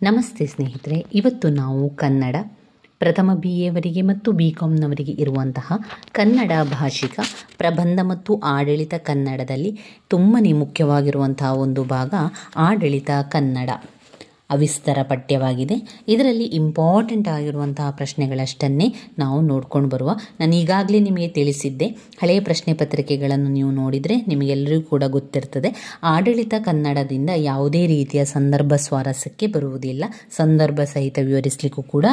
ನಮಸ್ತೆ ಸ್ನೇಹಿತರೆ, ಇವತ್ತು ನಾವು ಕನ್ನಡ ಪ್ರಥಮ BA ಮತ್ತು BComನವರಿಗೆ ಇರುವಂತಹ ಕನ್ನಡ ಭಾಷಿಕ ಪ್ರಬಂಧ ಮತ್ತು ಆಡಳಿತ ಕನ್ನಡದಲ್ಲಿ ತುಂಬಾ ಮುಖ್ಯವಾಗಿರುವಂತಹ ಒಂದು ಭಾಗ ಆಡಳಿತ ಕನ್ನಡ ಅವಿಸ್ತರ ಪಠ್ಯವಾಗಿದೆ. ಇದರಲ್ಲಿ ಇಂಪಾರ್ಟೆಂಟ್ ಆಗಿರುವಂತಹ ಪ್ರಶ್ನೆಗಳಷ್ಟನ್ನೇ ನಾವು ನೋಡ್ಕೊಂಡು ಬರುವ. ನಾನು ಈಗಾಗಲೇ ನಿಮಗೆ ತಿಳಿಸಿದ್ದೆ, ಹಳೆಯ ಪ್ರಶ್ನೆ ಪತ್ರಿಕೆಗಳನ್ನು ನೀವು ನೋಡಿದರೆ ನಿಮಗೆಲ್ಲರಿಗೂ ಕೂಡ ಗೊತ್ತಿರ್ತದೆ. ಆಡಳಿತ ಕನ್ನಡದಿಂದ ಯಾವುದೇ ರೀತಿಯ ಸಂದರ್ಭ ಸ್ವಾರಸ್ಯಕ್ಕೆ ಬರುವುದಿಲ್ಲ, ಸಂದರ್ಭ ಸಹಿತ ವಿವರಿಸಲಿಕ್ಕೂ ಕೂಡ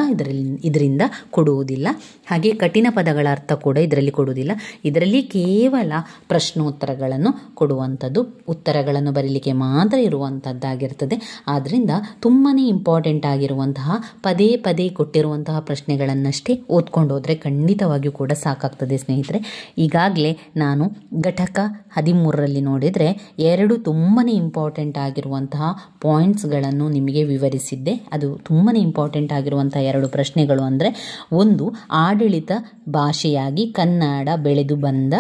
ಇದರಿಂದ ಕೊಡುವುದಿಲ್ಲ. ಹಾಗೆ ಕಠಿಣ ಪದಗಳ ಅರ್ಥ ಕೂಡ ಇದರಲ್ಲಿ ಕೊಡುವುದಿಲ್ಲ. ಇದರಲ್ಲಿ ಕೇವಲ ಪ್ರಶ್ನೋತ್ತರಗಳನ್ನು ಕೊಡುವಂಥದ್ದು, ಉತ್ತರಗಳನ್ನು ಬರೀಲಿಕ್ಕೆ ಮಾತ್ರ ಇರುವಂಥದ್ದಾಗಿರ್ತದೆ. ಆದ್ದರಿಂದ ತುಂಬಾ ಇಂಪಾರ್ಟೆಂಟ್ ಆಗಿರುವಂತಹ ಪದೇ ಪದೇ ಕೊಟ್ಟಿರುವಂತಹ ಪ್ರಶ್ನೆಗಳನ್ನಷ್ಟೇ ಓದ್ಕೊಂಡು ಹೋದರೆ ಖಂಡಿತವಾಗಿಯೂ ಕೂಡ ಸಾಕಾಗ್ತದೆ ಸ್ನೇಹಿತರೆ. ಈಗಾಗಲೇ ನಾನು ಘಟಕ 13ರಲ್ಲಿ ನೋಡಿದರೆ 2 ತುಂಬಾ ಇಂಪಾರ್ಟೆಂಟ್ ಆಗಿರುವಂತಹ ಪಾಯಿಂಟ್ಸ್ಗಳನ್ನು ನಿಮಗೆ ವಿವರಿಸಿದ್ದೆ. ಅದು ತುಂಬಾ ಇಂಪಾರ್ಟೆಂಟ್ ಆಗಿರುವಂತಹ 2 ಪ್ರಶ್ನೆಗಳು ಅಂದರೆ, ಒಂದು ಆಡಳಿತ ಭಾಷೆಯಾಗಿ ಕನ್ನಡ ಬೆಳೆದು ಬಂದ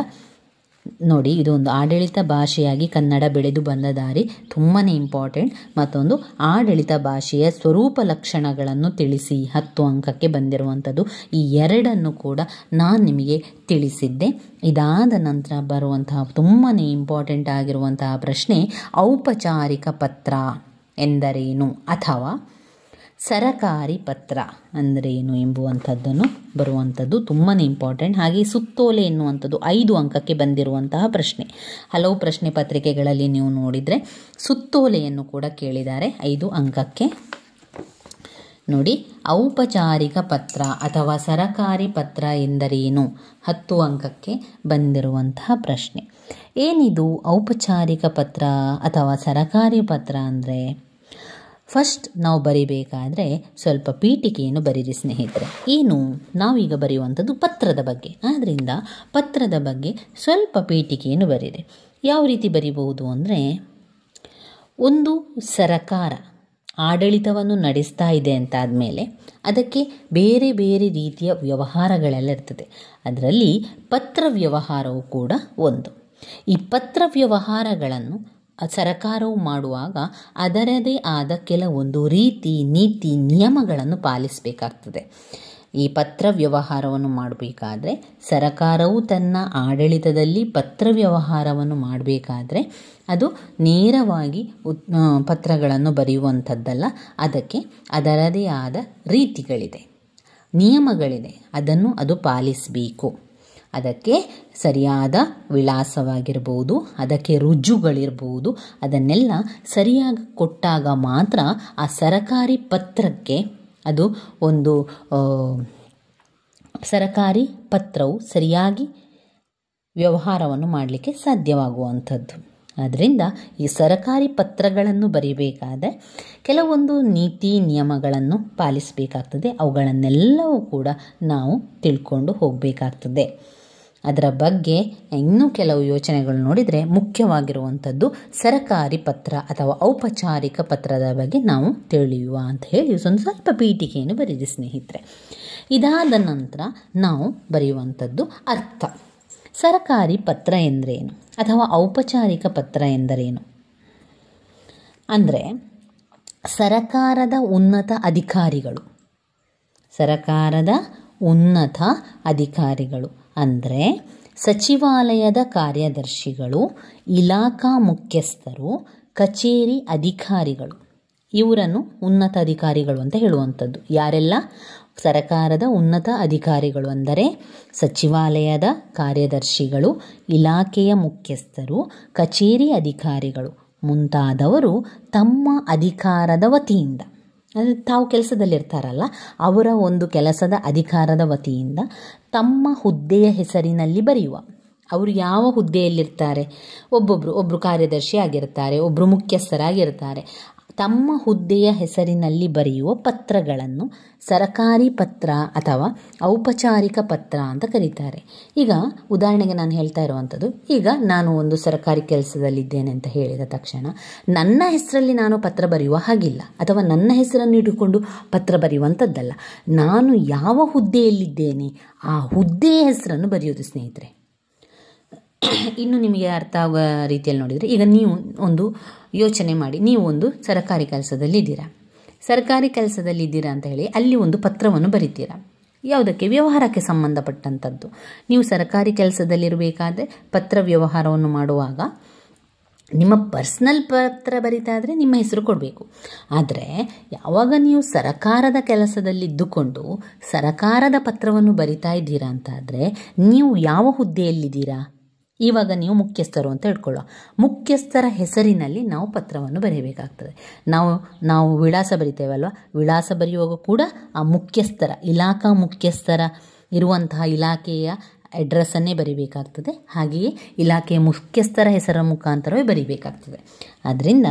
ನೋಡಿ, ಇದೊಂದು ಆಡಳಿತ ಭಾಷೆಯಾಗಿ ಕನ್ನಡ ಬೆಳೆದು ಬಂದ ದಾರಿ ತುಂಬಾ ಇಂಪಾರ್ಟೆಂಟ್. ಮತ್ತೊಂದು ಆಡಳಿತ ಭಾಷೆಯ ಸ್ವರೂಪ ಲಕ್ಷಣಗಳನ್ನು ತಿಳಿಸಿ 10 ಅಂಕಕ್ಕೆ ಬಂದಿರುವಂಥದ್ದು. ಈ 2 ಕೂಡ ನಾನು ನಿಮಗೆ ತಿಳಿಸಿದ್ದೆ. ಇದಾದ ನಂತರ ಬರುವಂತಹ ತುಂಬಾ ಇಂಪಾರ್ಟೆಂಟ್ ಆಗಿರುವಂತಹ ಪ್ರಶ್ನೆ, ಔಪಚಾರಿಕ ಪತ್ರ ಎಂದರೇನು ಅಥವಾ ಸರಕಾರಿ ಪತ್ರ ಅಂದರೇನು ಎಂಬುವಂಥದ್ದನ್ನು ಬರುವಂಥದ್ದು ತುಂಬಾ ಇಂಪಾರ್ಟೆಂಟ್. ಹಾಗೆ ಸುತ್ತೋಲೆ ಎನ್ನುವಂಥದ್ದು 5 ಅಂಕಕ್ಕೆ ಬಂದಿರುವಂತಹ ಪ್ರಶ್ನೆ. ಹಲವು ಪ್ರಶ್ನೆ ಪತ್ರಿಕೆಗಳಲ್ಲಿ ನೀವು ನೋಡಿದರೆ ಸುತ್ತೋಲೆಯನ್ನು ಕೂಡ ಕೇಳಿದ್ದಾರೆ 5 ಅಂಕಕ್ಕೆ. ನೋಡಿ, ಔಪಚಾರಿಕ ಪತ್ರ ಅಥವಾ ಸರಕಾರಿ ಪತ್ರ ಎಂದರೇನು 10 ಅಂಕಕ್ಕೆ ಬಂದಿರುವಂತಹ ಪ್ರಶ್ನೆ. ಏನಿದು ಔಪಚಾರಿಕ ಪತ್ರ ಅಥವಾ ಸರಕಾರಿ ಪತ್ರ ಅಂದರೆ, ಫಸ್ಟ್ ನಾವು ಬರಿಬೇಕಾದ್ರೆ ಸ್ವಲ್ಪ ಪೀಠಿಕೆಯನ್ನು ಬರೀರಿ ಸ್ನೇಹಿತರೆ. ಏನು ನಾವೀಗ ಬರೆಯುವಂಥದ್ದು ಪತ್ರದ ಬಗ್ಗೆ, ಆದ್ದರಿಂದ ಪತ್ರದ ಬಗ್ಗೆ ಸ್ವಲ್ಪ ಪೀಠಿಕೆಯನ್ನು ಬರೀರಿ. ಯಾವ ರೀತಿ ಬರಿಬಹುದು ಅಂದರೆ, ಒಂದು ಸರಕಾರ ಆಡಳಿತವನ್ನು ನಡೆಸ್ತಾ ಇದೆ ಅಂತಾದಮೇಲೆ ಅದಕ್ಕೆ ಬೇರೆ ಬೇರೆ ರೀತಿಯ ವ್ಯವಹಾರಗಳೆಲ್ಲ ಇರ್ತದೆ. ಅದರಲ್ಲಿ ಪತ್ರ ವ್ಯವಹಾರವು ಕೂಡ ಒಂದು. ಈ ಪತ್ರ ವ್ಯವಹಾರಗಳನ್ನು ಸರಕಾರವು ಮಾಡುವಾಗ ಅದರದೇ ಆದ ಕೆಲವೊಂದು ರೀತಿ ನೀತಿ ನಿಯಮಗಳನ್ನು ಪಾಲಿಸಬೇಕಾಗ್ತದೆ. ಈ ಪತ್ರ ವ್ಯವಹಾರವನ್ನು ಮಾಡಬೇಕಾದ್ರೆ ಸರಕಾರವು ತನ್ನ ಆಡಳಿತದಲ್ಲಿ ಪತ್ರ ವ್ಯವಹಾರವನ್ನು ಮಾಡಬೇಕಾದ್ರೆ ಅದು ನೇರವಾಗಿ ಪತ್ರಗಳನ್ನು ಬರೆಯುವಂಥದ್ದಲ್ಲ. ಅದಕ್ಕೆ ಅದರದೇ ಆದ ರೀತಿಗಳಿದೆ, ನಿಯಮಗಳಿದೆ, ಅದನ್ನು ಅದು ಪಾಲಿಸಬೇಕು. ಅದಕ್ಕೆ ಸರಿಯಾದ ವಿಳಾಸವಾಗಿರ್ಬೋದು, ಅದಕ್ಕೆ ರುಜುಗಳಿರ್ಬೋದು, ಅದನ್ನೆಲ್ಲ ಸರಿಯಾಗಿ ಕೊಟ್ಟಾಗ ಮಾತ್ರ ಆ ಸರಕಾರಿ ಪತ್ರಕ್ಕೆ ಅದು ಒಂದು ಸರಕಾರಿ ಪತ್ರವು ಸರಿಯಾಗಿ ವ್ಯವಹಾರವನ್ನು ಮಾಡಲಿಕ್ಕೆ ಸಾಧ್ಯವಾಗುವಂಥದ್ದು. ಆದ್ದರಿಂದ ಈ ಸರಕಾರಿ ಪತ್ರಗಳನ್ನು ಬರೀಬೇಕಾದ್ರೆ ಕೆಲವೊಂದು ನೀತಿ ನಿಯಮಗಳನ್ನು ಪಾಲಿಸಬೇಕಾಗ್ತದೆ. ಅವುಗಳನ್ನೆಲ್ಲವೂ ಕೂಡ ನಾವು ತಿಳ್ಕೊಂಡು ಹೋಗಬೇಕಾಗ್ತದೆ. ಅದರ ಬಗ್ಗೆ ಇನ್ನೂ ಕೆಲವು ಯೋಚನೆಗಳು ನೋಡಿದರೆ ಮುಖ್ಯವಾಗಿರುವಂಥದ್ದು ಸರಕಾರಿ ಪತ್ರ ಅಥವಾ ಔಪಚಾರಿಕ ಪತ್ರದ ಬಗ್ಗೆ ನಾವು ತಿಳಿಯುವ ಅಂತ ಹೇಳಿ ಒಂದು ಸ್ವಲ್ಪ ಪೀಠಿಕೆಯನ್ನು ಬರೀರಿ ಸ್ನೇಹಿತರೆ. ಇದಾದ ನಂತರ ನಾವು ಬರೆಯುವಂಥದ್ದು ಅರ್ಥ. ಸರಕಾರಿ ಪತ್ರ ಎಂದರೇನು ಅಥವಾ ಔಪಚಾರಿಕ ಪತ್ರ ಎಂದರೇನು ಅಂದರೆ, ಸರಕಾರದ ಉನ್ನತ ಅಧಿಕಾರಿಗಳು ಅಂದರೆ ಸಚಿವಾಲಯದ ಕಾರ್ಯದರ್ಶಿಗಳು, ಇಲಾಖಾ ಮುಖ್ಯಸ್ಥರು, ಕಚೇರಿ ಅಧಿಕಾರಿಗಳು, ಇವರನ್ನು ಉನ್ನತ ಅಧಿಕಾರಿಗಳು ಅಂತ ಹೇಳುವಂಥದ್ದು. ಯಾರೆಲ್ಲ? ಸರಕಾರದ ಉನ್ನತ ಅಧಿಕಾರಿಗಳು ಅಂದರೆ ಸಚಿವಾಲಯದ ಕಾರ್ಯದರ್ಶಿಗಳು, ಇಲಾಖೆಯ ಮುಖ್ಯಸ್ಥರು, ಕಚೇರಿ ಅಧಿಕಾರಿಗಳು ಮುಂತಾದವರು ತಮ್ಮ ಅಧಿಕಾರದ ವತಿಯಿಂದ, ಅಂದರೆ ತಾವು ಕೆಲಸದಲ್ಲಿರ್ತಾರಲ್ಲ ಅವರ ಒಂದು ಕೆಲಸದ ಅಧಿಕಾರದ ವತಿಯಿಂದ ತಮ್ಮ ಹುದ್ದೆಯ ಹೆಸರಿನಲ್ಲಿ ಬರೆಯುವ. ಅವರು ಯಾವ ಹುದ್ದೆಯಲ್ಲಿರ್ತಾರೆ? ಒಬ್ಬರು ಕಾರ್ಯದರ್ಶಿ ಆಗಿರ್ತಾರೆ, ಒಬ್ಬರು ಮುಖ್ಯಸ್ಥರಾಗಿರ್ತಾರೆ. ತಮ್ಮ ಹುದ್ದೆಯ ಹೆಸರಿನಲ್ಲಿ ಬರೆಯುವ ಪತ್ರಗಳನ್ನು ಸರಕಾರಿ ಪತ್ರ ಅಥವಾ ಔಪಚಾರಿಕ ಪತ್ರ ಅಂತ ಕರೀತಾರೆ. ಈಗ ಉದಾಹರಣೆಗೆ ನಾನು ಹೇಳ್ತಾ ಇರುವಂಥದ್ದು, ಈಗ ನಾನು ಒಂದು ಸರ್ಕಾರಿ ಕೆಲಸದಲ್ಲಿದ್ದೇನೆ ಅಂತ ಹೇಳಿದ ತಕ್ಷಣ ನನ್ನ ಹೆಸರಲ್ಲಿ ನಾನು ಪತ್ರ ಬರೆಯುವ ಹಾಗಿಲ್ಲ, ಅಥವಾ ನನ್ನ ಹೆಸರನ್ನು ಇಟ್ಟುಕೊಂಡು ಪತ್ರ ಬರೆಯುವಂಥದ್ದಲ್ಲ. ನಾನು ಯಾವ ಹುದ್ದೆಯಲ್ಲಿದ್ದೇನೆ ಆ ಹುದ್ದೆಯ ಹೆಸರನ್ನು ಬರೆಯೋದು ಸ್ನೇಹಿತರೆ. ಇನ್ನು ನಿಮಗೆ ಅರ್ಥ ಆಗುವ ರೀತಿಯಲ್ಲಿ ನೋಡಿದರೆ, ಈಗ ನೀವು ಒಂದು ಯೋಚನೆ ಮಾಡಿ, ನೀವು ಒಂದು ಸರಕಾರಿ ಕೆಲಸದಲ್ಲಿ ಇದ್ದೀರಾ. ಸರ್ಕಾರಿ ಕೆಲಸದಲ್ಲಿದ್ದೀರಾ ಅಂತ ಹೇಳಿ ಅಲ್ಲಿ ಒಂದು ಪತ್ರವನ್ನು ಬರಿತೀರಾ. ಯಾವುದಕ್ಕೆ? ವ್ಯವಹಾರಕ್ಕೆ ಸಂಬಂಧಪಟ್ಟಂಥದ್ದು. ನೀವು ಸರ್ಕಾರಿ ಕೆಲಸದಲ್ಲಿರಬೇಕಾದ್ರೆ ಪತ್ರ ವ್ಯವಹಾರವನ್ನು ಮಾಡುವಾಗ ನಿಮ್ಮ ಪರ್ಸ್ನಲ್ ಪತ್ರ ಬರಿತಾ ಇದ್ದರೆ ನಿಮ್ಮ ಹೆಸರು ಕೊಡಬೇಕು. ಆದರೆ ಯಾವಾಗ ನೀವು ಸರಕಾರದ ಕೆಲಸದಲ್ಲಿದ್ದುಕೊಂಡು ಸರಕಾರದ ಪತ್ರವನ್ನು ಬರಿತಾ ಇದ್ದೀರಾ ಅಂತಾದರೆ ನೀವು ಯಾವ ಹುದ್ದೆಯಲ್ಲಿದ್ದೀರಾ? ಇವಾಗ ನೀವು ಮುಖ್ಯಸ್ಥರು ಅಂತ ಹೇಳ್ಕೊಳ್ಳೋ, ಮುಖ್ಯಸ್ಥರ ಹೆಸರಿನಲ್ಲಿ ನಾವು ಪತ್ರವನ್ನು ಬರೆಯಬೇಕಾಗ್ತದೆ. ನಾವು ವಿಳಾಸ ಬರಿತೇವಲ್ವ, ವಿಳಾಸ ಬರೆಯುವಾಗ ಕೂಡ ಆ ಮುಖ್ಯಸ್ಥರ, ಇಲಾಖಾ ಮುಖ್ಯಸ್ಥರ ಇರುವಂತಹ ಇಲಾಖೆಯ ಅಡ್ರೆಸ್ಸನ್ನೇ ಬರಿಬೇಕಾಗ್ತದೆ. ಹಾಗೆಯೇ ಇಲಾಖೆಯ ಮುಖ್ಯಸ್ಥರ ಹೆಸರ ಮುಖಾಂತರವೇ ಬರಿಬೇಕಾಗ್ತದೆ. ಆದ್ದರಿಂದ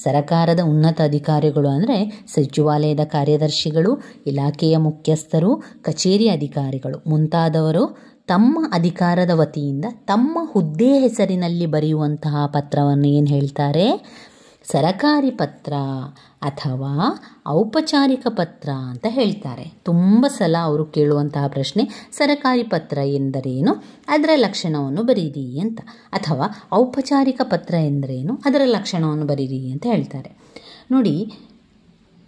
ಸರಕಾರದ ಉನ್ನತ ಅಧಿಕಾರಿಗಳು ಅಂದರೆ ಸಚಿವಾಲಯದ ಕಾರ್ಯದರ್ಶಿಗಳು, ಇಲಾಖೆಯ ಮುಖ್ಯಸ್ಥರು, ಕಚೇರಿ ಅಧಿಕಾರಿಗಳು ಮುಂತಾದವರು ತಮ್ಮ ಅಧಿಕಾರದ ವತಿಯಿಂದ ತಮ್ಮ ಹುದ್ದೆ ಹೆಸರಿನಲ್ಲಿ ಬರೆಯುವಂತಹ ಪತ್ರವನ್ನು ಏನು ಹೇಳ್ತಾರೆ? ಸರಕಾರಿ ಪತ್ರ ಅಥವಾ ಔಪಚಾರಿಕ ಪತ್ರ ಅಂತ ಹೇಳ್ತಾರೆ. ತುಂಬ ಸಲ ಅವರು ಕೇಳುವಂತಹ ಪ್ರಶ್ನೆ ಸರಕಾರಿ ಪತ್ರ ಎಂದರೇನು, ಅದರ ಲಕ್ಷಣವನ್ನು ಬರೀರಿ ಅಂತ, ಅಥವಾ ಔಪಚಾರಿಕ ಪತ್ರ ಎಂದರೇನು, ಅದರ ಲಕ್ಷಣವನ್ನು ಬರೀರಿ ಅಂತ ಹೇಳ್ತಾರೆ. ನೋಡಿ,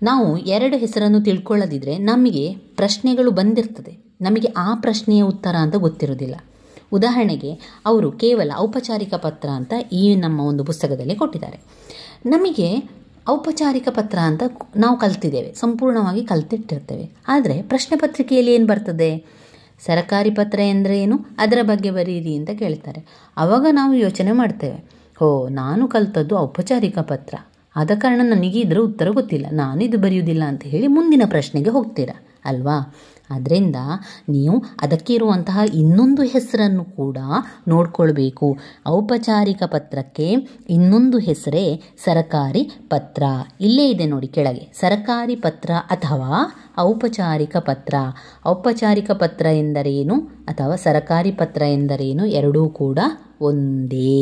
ನಾವು ಎರಡು ಹೆಸರನ್ನು ತಿಳ್ಕೊಳ್ಳದಿದ್ದರೆ ನಮಗೆ ಪ್ರಶ್ನೆಗಳು ಬಂದಿರ್ತದೆ, ನಮಗೆ ಆ ಪ್ರಶ್ನೆಯ ಉತ್ತರ ಅಂತ ಗೊತ್ತಿರೋದಿಲ್ಲ. ಉದಾಹರಣೆಗೆ ಅವರು ಕೇವಲ ಔಪಚಾರಿಕ ಪತ್ರ ಅಂತ ಈ ನಮ್ಮ ಒಂದು ಪುಸ್ತಕದಲ್ಲಿ ಕೊಟ್ಟಿದ್ದಾರೆ. ನಮಗೆ ಔಪಚಾರಿಕ ಪತ್ರ ಅಂತ ನಾವು ಕಲ್ತಿದ್ದೇವೆ, ಸಂಪೂರ್ಣವಾಗಿ ಕಲ್ತಿಟ್ಟಿರ್ತೇವೆ. ಆದರೆ ಪ್ರಶ್ನೆ ಪತ್ರಿಕೆಯಲ್ಲಿ ಏನು ಬರ್ತದೆ? ಸರಕಾರಿ ಪತ್ರ ಎಂದರೆ ಏನು, ಅದರ ಬಗ್ಗೆ ಬರೀರಿ ಅಂತ ಕೇಳ್ತಾರೆ. ಆವಾಗ ನಾವು ಯೋಚನೆ ಮಾಡ್ತೇವೆ, ನಾನು ಕಲ್ತದ್ದು ಔಪಚಾರಿಕ ಪತ್ರ, ಆದ ಕಾರಣ ನನಗೆ ಇದರ ಉತ್ತರ ಗೊತ್ತಿಲ್ಲ, ನಾನು ಇದು ಬರೆಯುವುದಿಲ್ಲ ಅಂತ ಹೇಳಿ ಮುಂದಿನ ಪ್ರಶ್ನೆಗೆ ಹೋಗ್ತೀರಾ ಅಲ್ವಾ? ಆದ್ದರಿಂದ ನೀವು ಅದಕ್ಕೆ ಇರುವಂತಹ ಇನ್ನೊಂದು ಹೆಸರನ್ನು ಕೂಡ ನೋಡ್ಕೊಳ್ಬೇಕು. ಔಪಚಾರಿಕ ಪತ್ರಕ್ಕೆ ಇನ್ನೊಂದು ಹೆಸರೇ ಸರಕಾರಿ ಪತ್ರ. ಇಲ್ಲೇ ಇದೆ ನೋಡಿ ಕೆಳಗೆ, ಸರಕಾರಿ ಪತ್ರ ಅಥವಾ ಔಪಚಾರಿಕ ಪತ್ರ. ಔಪಚಾರಿಕ ಪತ್ರ ಎಂದರೇನು ಅಥವಾ ಸರಕಾರಿ ಪತ್ರ ಎಂದರೇನು ಎರಡೂ ಕೂಡ ಒಂದೇ.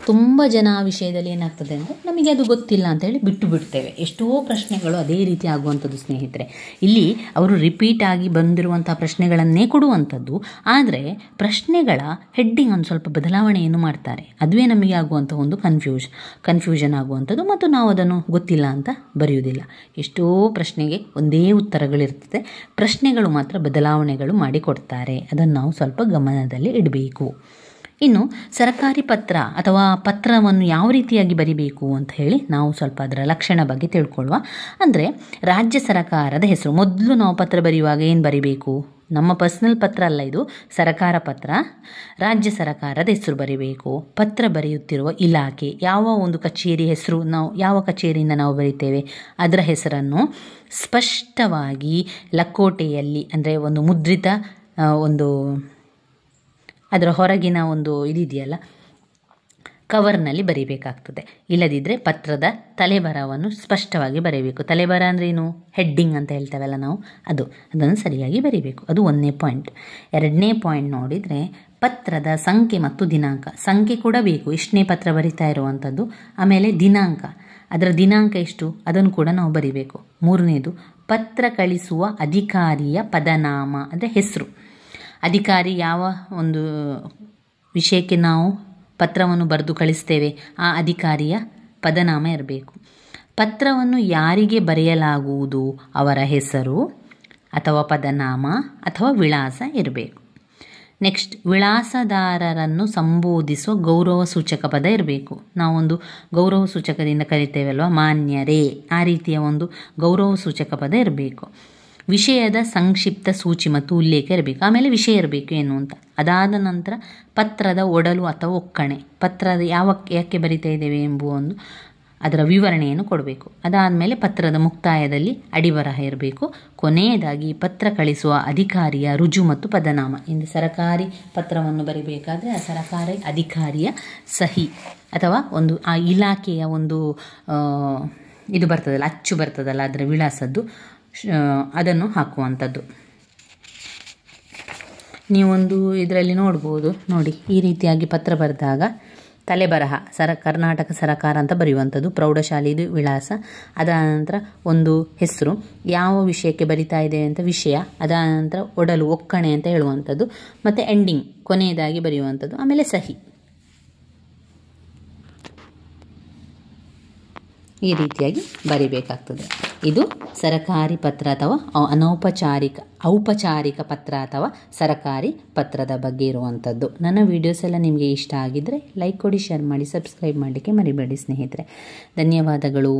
ತುಂಬ ಜನ ಆ ವಿಷಯದಲ್ಲಿ ಏನಾಗ್ತದೆ ಅಂದರೆ ನಮಗೆ ಅದು ಗೊತ್ತಿಲ್ಲ ಅಂತ ಹೇಳಿ ಬಿಟ್ಟು ಬಿಡ್ತೇವೆ. ಎಷ್ಟೋ ಪ್ರಶ್ನೆಗಳು ಅದೇ ರೀತಿ ಆಗುವಂಥದ್ದು ಸ್ನೇಹಿತರೆ. ಇಲ್ಲಿ ಅವರು ರಿಪೀಟ್ ಆಗಿ ಬಂದಿರುವಂಥ ಪ್ರಶ್ನೆಗಳನ್ನೇ ಕೊಡುವಂಥದ್ದು, ಆದರೆ ಪ್ರಶ್ನೆಗಳ ಹೆಡ್ಡಿಂಗ್ ಒಂದು ಸ್ವಲ್ಪ ಬದಲಾವಣೆಯನ್ನು ಮಾಡ್ತಾರೆ. ಅದುವೇ ನಮಗೆ ಆಗುವಂಥ ಒಂದು ಕನ್ಫ್ಯೂಷನ್ ಆಗುವಂಥದ್ದು, ಮತ್ತು ನಾವು ಅದನ್ನು ಗೊತ್ತಿಲ್ಲ ಅಂತ ಬರೆಯುವುದಿಲ್ಲ. ಎಷ್ಟೋ ಪ್ರಶ್ನೆಗೆ ಒಂದೇ ಉತ್ತರಗಳಿರ್ತದೆ, ಪ್ರಶ್ನೆಗಳು ಮಾತ್ರ ಬದಲಾವಣೆಗಳು ಮಾಡಿಕೊಡ್ತಾರೆ. ಅದನ್ನು ನಾವು ಸ್ವಲ್ಪ ಗಮನದಲ್ಲಿ ಇಡಬೇಕು. ಇನ್ನು ಸರಕಾರಿ ಪತ್ರ ಅಥವಾ ಪತ್ರವನ್ನು ಯಾವ ರೀತಿಯಾಗಿ ಬರಿಬೇಕು ಅಂತ ಹೇಳಿ ನಾವು ಸ್ವಲ್ಪ ಅದರ ಲಕ್ಷಣ ಬಗ್ಗೆ ತಿಳ್ಕೊಳ್ಳುವ. ಅಂದರೆ ರಾಜ್ಯ ಸರಕಾರದ ಹೆಸರು. ಮೊದಲು ನಾವು ಪತ್ರ ಬರೆಯುವಾಗ ಏನು ಬರಿಬೇಕು? ನಮ್ಮ ಪರ್ಸ್ನಲ್ ಪತ್ರ ಅಲ್ಲ, ಇದು ಸರಕಾರ ಪತ್ರ. ರಾಜ್ಯ ಸರಕಾರದ ಹೆಸರು ಬರೀಬೇಕು. ಪತ್ರ ಬರೆಯುತ್ತಿರುವ ಇಲಾಖೆ, ಯಾವ ಒಂದು ಕಚೇರಿ ಹೆಸರು, ನಾವು ಯಾವ ಕಚೇರಿಯಿಂದ ನಾವು ಬರಿತೇವೆ ಅದರ ಹೆಸರನ್ನು ಸ್ಪಷ್ಟವಾಗಿ ಲಕೋಟೆಯಲ್ಲಿ, ಅಂದರೆ ಒಂದು ಮುದ್ರಿತ ಒಂದು ಅದರ ಹೊರಗಿನ ಒಂದು ಇದಿದೆಯಲ್ಲ ಕವರ್ನಲ್ಲಿ ಬರೀಬೇಕಾಗ್ತದೆ. ಇಲ್ಲದಿದ್ದರೆ ಪತ್ರದ ತಲೆಬರಹವನ್ನು ಸ್ಪಷ್ಟವಾಗಿ ಬರೀಬೇಕು. ತಲೆಬರ ಅಂದ್ರೇನು? ಹೆಡ್ಡಿಂಗ್ ಅಂತ ಹೇಳ್ತೇವಲ್ಲ ನಾವು, ಅದನ್ನು ಸರಿಯಾಗಿ ಬರೀಬೇಕು. ಅದು 1ನೇ ಪಾಯಿಂಟ್. 2ನೇ ಪಾಯಿಂಟ್ ನೋಡಿದರೆ ಪತ್ರದ ಸಂಖ್ಯೆ ಮತ್ತು ದಿನಾಂಕ. ಸಂಖ್ಯೆ ಕೂಡ ಬೇಕು, ಎಷ್ಟನೇ ಪತ್ರ ಬರಿತಾ ಇರುವಂಥದ್ದು. ಆಮೇಲೆ ದಿನಾಂಕ, ಅದರ ದಿನಾಂಕ ಎಷ್ಟು ಅದನ್ನು ಕೂಡ ನಾವು ಬರೀಬೇಕು. 3ನೇದು ಪತ್ರ ಕಳಿಸುವ ಅಧಿಕಾರಿಯ ಪದನಾಮ, ಅಂದರೆ ಹೆಸರು. ಅಧಿಕಾರಿ ಯಾವ ಒಂದು ವಿಷಯಕ್ಕೆ ನಾವು ಪತ್ರವನ್ನು ಬರೆದು ಕಳಿಸ್ತೇವೆ ಆ ಅಧಿಕಾರಿಯ ಪದನಾಮ ಇರಬೇಕು. ಪತ್ರವನ್ನು ಯಾರಿಗೆ ಬರೆಯಲಾಗುವುದು ಅವರ ಹೆಸರು ಅಥವಾ ಪದನಾಮ ಅಥವಾ ವಿಳಾಸ ಇರಬೇಕು. ನೆಕ್ಸ್ಟ್, ವಿಳಾಸದಾರರನ್ನು ಸಂಬೋಧಿಸುವ ಗೌರವ ಸೂಚಕ ಪದ ಇರಬೇಕು. ನಾವೊಂದು ಗೌರವ ಸೂಚಕದಿಂದ ಕರಿತೇವಲ್ವ, ಮಾನ್ಯರೇ, ಆ ರೀತಿಯ ಒಂದು ಗೌರವ ಸೂಚಕ ಪದ ಇರಬೇಕು. ವಿಷಯದ ಸಂಕ್ಷಿಪ್ತ ಸೂಚಿ ಮತ್ತು ಉಲ್ಲೇಖ ಇರಬೇಕು. ಆಮೇಲೆ ವಿಷಯ ಇರಬೇಕು ಏನು ಅಂತ. ಅದಾದ ನಂತರ ಪತ್ರದ ಒಡಲು ಅಥವಾ ಒಕ್ಕಣೆ, ಪತ್ರದ ಯಾಕೆ ಬರಿತಾ ಇದ್ದೇವೆ ಎಂಬುವ ಒಂದು ಅದರ ವಿವರಣೆಯನ್ನು ಕೊಡಬೇಕು. ಅದಾದಮೇಲೆ ಪತ್ರದ ಮುಕ್ತಾಯದಲ್ಲಿ ಅಡಿಬರಹ ಇರಬೇಕು. ಕೊನೆಯದಾಗಿ ಪತ್ರ ಕಳಿಸುವ ಅಧಿಕಾರಿಯ ರುಜು ಮತ್ತು ಪದನಾಮ. ಇಂದು ಸರಕಾರಿ ಪತ್ರವನ್ನು ಬರಿಬೇಕಾದ್ರೆ ಆ ಸರಕಾರಿ ಅಧಿಕಾರಿಯ ಸಹಿ ಅಥವಾ ಒಂದು ಆ ಇಲಾಖೆಯ ಒಂದು ಇದು ಬರ್ತದಲ್ಲ, ಅಚ್ಚು ಬರ್ತದಲ್ಲ, ಅದರ ವಿಳಾಸದ್ದು ಅದನ್ನು ಹಾಕುವಂಥದ್ದು. ನೀವೊಂದು ಇದರಲ್ಲಿ ನೋಡ್ಬೋದು ನೋಡಿ, ಈ ರೀತಿಯಾಗಿ ಪತ್ರ ಬರೆದಾಗ ತಲೆಬರಹ ಕರ್ನಾಟಕ ಸರಕಾರ ಅಂತ ಬರೆಯುವಂಥದ್ದು, ಪ್ರೌಢಶಾಲೆದು ವಿಳಾಸ, ಅದಾದ ನಂತರ ಒಂದು ಹೆಸರು, ಯಾವ ವಿಷಯಕ್ಕೆ ಬರಿತಾ ಇದೆ ಅಂತ ವಿಷಯ, ಅದಾದ ನಂತರ ಒಡಲು ಒಕ್ಕಣೆ ಅಂತ ಹೇಳುವಂಥದ್ದು, ಮತ್ತು ಎಂಡಿಂಗ್ ಕೊನೆಯದಾಗಿ ಬರೆಯುವಂಥದ್ದು, ಆಮೇಲೆ ಸಹಿ. ಈ ರೀತಿಯಾಗಿ ಬರಿಬೇಕಾಗ್ತದೆ. ಇದು ಸರಕಾರಿ ಪತ್ರ ಅಥವಾ ಔಪಚಾರಿಕ ಪತ್ರ ಅಥವಾ ಸರಕಾರಿ ಪತ್ರದ ಬಗ್ಗೆ ಇರುವಂಥದ್ದು. ನನ್ನ ವಿಡಿಯೋಸ್ ಎಲ್ಲ ನಿಮಗೆ ಇಷ್ಟ ಆಗಿದ್ದರೆ ಲೈಕ್ ಕೊಡಿ, ಶೇರ್ ಮಾಡಿ, ಸಬ್ಸ್ಕ್ರೈಬ್ ಮಾಡಲಿಕ್ಕೆ ಮರಿಬೇಡಿ ಸ್ನೇಹಿತರೆ. ಧನ್ಯವಾದಗಳು.